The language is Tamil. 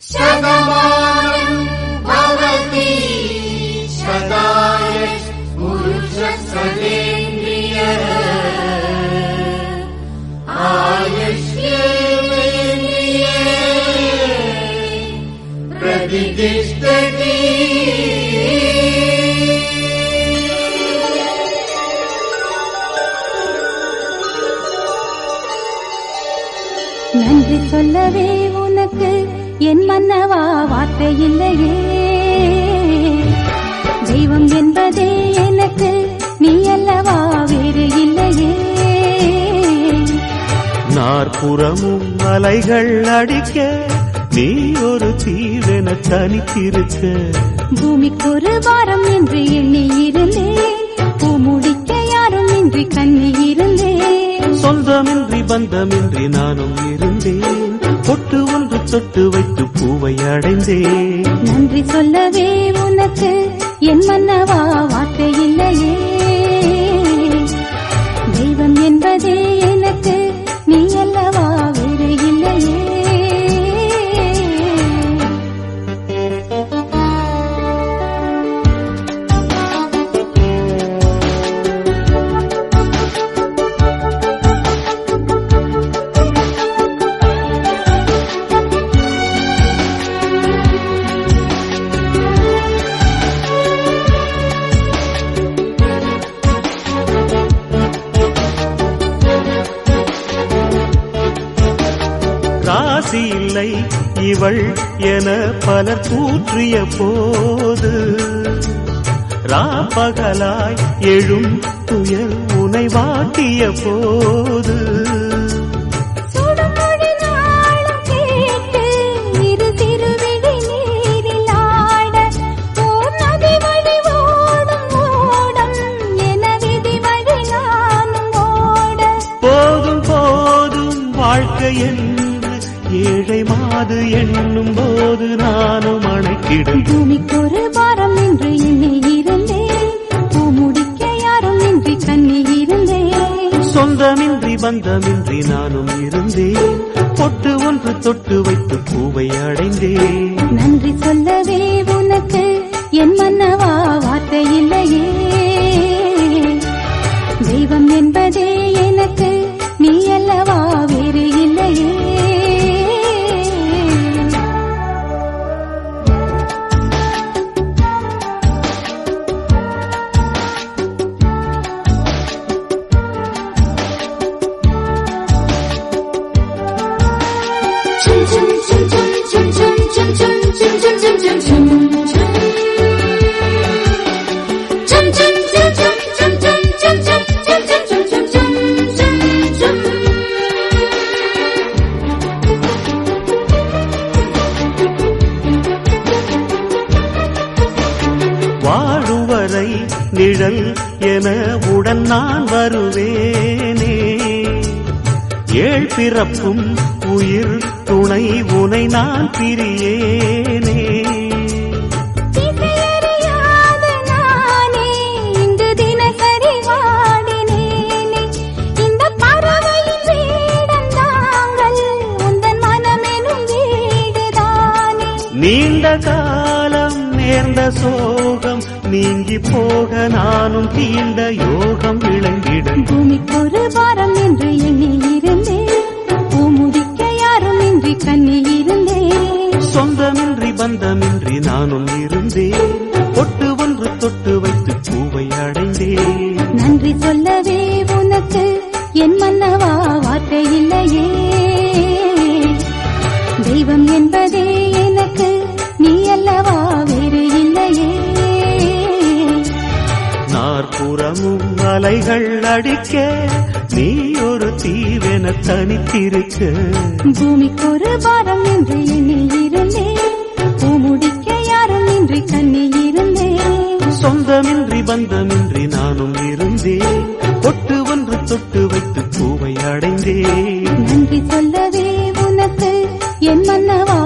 शतमानं भवति शताय पुरुषसतेन्द्रिय आयुष्येन्द्रिये प्रतिष्ठति நன்றி சொல்லவே உனக்கு என் மன்னவா வார்த்தை இல்லையே. தெய்வம் என்பதே எனக்கு நீ அல்லவா வேறு இல்லையே. நாற்புறமும் அலைகள் அடிக்க நீ ஒரு தீவென தனித்திருக்க. பூமிக்கு ஒரு வாரம் என்று எண்ணி இருந்தேன், பூ முடிக்க யாரும் இன்றி கண்ணி இருந்தேன். சொந்தமின்றி பந்தமின்றி நானும் இருந்தேன், பொட்டு ஒன்று தொட்டு வைத்து பூவை அடைந்தேன். நன்றி சொல்லவே உனக்கு என் மன்னவா வார்த்தை இல்லையே. தெய்வம் என்பதே எனக்கு நீ அல்லவா வேறு இல்லையே. ராசி இல்லை இவள் என பலர் தூற்றிய போது, ராப்பகலாய் எழும் துயர் உனை வாட்டிய போது, போதும் போதும் வாழ்க்கை ஏழை மாது எண்ணும் போது நானும் அணைக்கிடும். பூமிக்கு ஒரு வாரம் என்று எண்ணி இருந்தேன், பூ முடிக்க யாரும் இன்றி கண்ணி இருந்தேன். சொந்தமின்றி பந்தமின்றி நானும் இருந்தேன், பொட்டு ஒன்று தொட்டு வைத்து பூவை அடைந்தேன். நன்றி சொல்லவே உனக்கு என் மன்னவா வார்த்தை இல்லையே. தெய்வம் என்பதே எனக்கு நீ அல்லவா வேறு இல்லையே. வாழுவரை நிழல் என உடன் நான் வருவேனே. ஏழ் பிறப்பும் உயிர் துணை உனை நான் பிரியேனே. நீண்ட காலம் நேர்ந்த சோகம் நீங்கி போக நானும் தீண்ட யோகம் விளங்கிட. பூமிக்கு ஒரு வாரம் என்று எண்ணி இருந்தேன், பூ முடிக்க யாரும் இன்றி கண்ணி இருந்தேன். சொந்தமின்றி பந்தமின்றி நானும் இருந்தேன், பொட்டு ஒன்று தொட்டு வைத்து பூவை அடைந்தேன். நன்றி சொல்லவே உனக்கு என் மன்னவா வார்த்தை இல்லையே. தெய்வம் என்பதே எனக்கு நீ அல்லவா வேறு இல்லையே. நாற்புறமும் அலைகள் அடிக்க நீ ஒரு தீவென தனித்திருக்க. பூமிக்கு ஒரு வாரம் என்று எண்ணி இருந்தேன், பூ முடிக்க யாரும் இன்றி கண்ணி இருந்தேன். சொந்தமின்றி பந்தமின்றி நானும் இருந்தேன், பொட்டு ஒன்று தொட்டு வைத்து பூவை அடைந்தேன். நன்றி சொல்லவே உனக்கு என் மன்னவா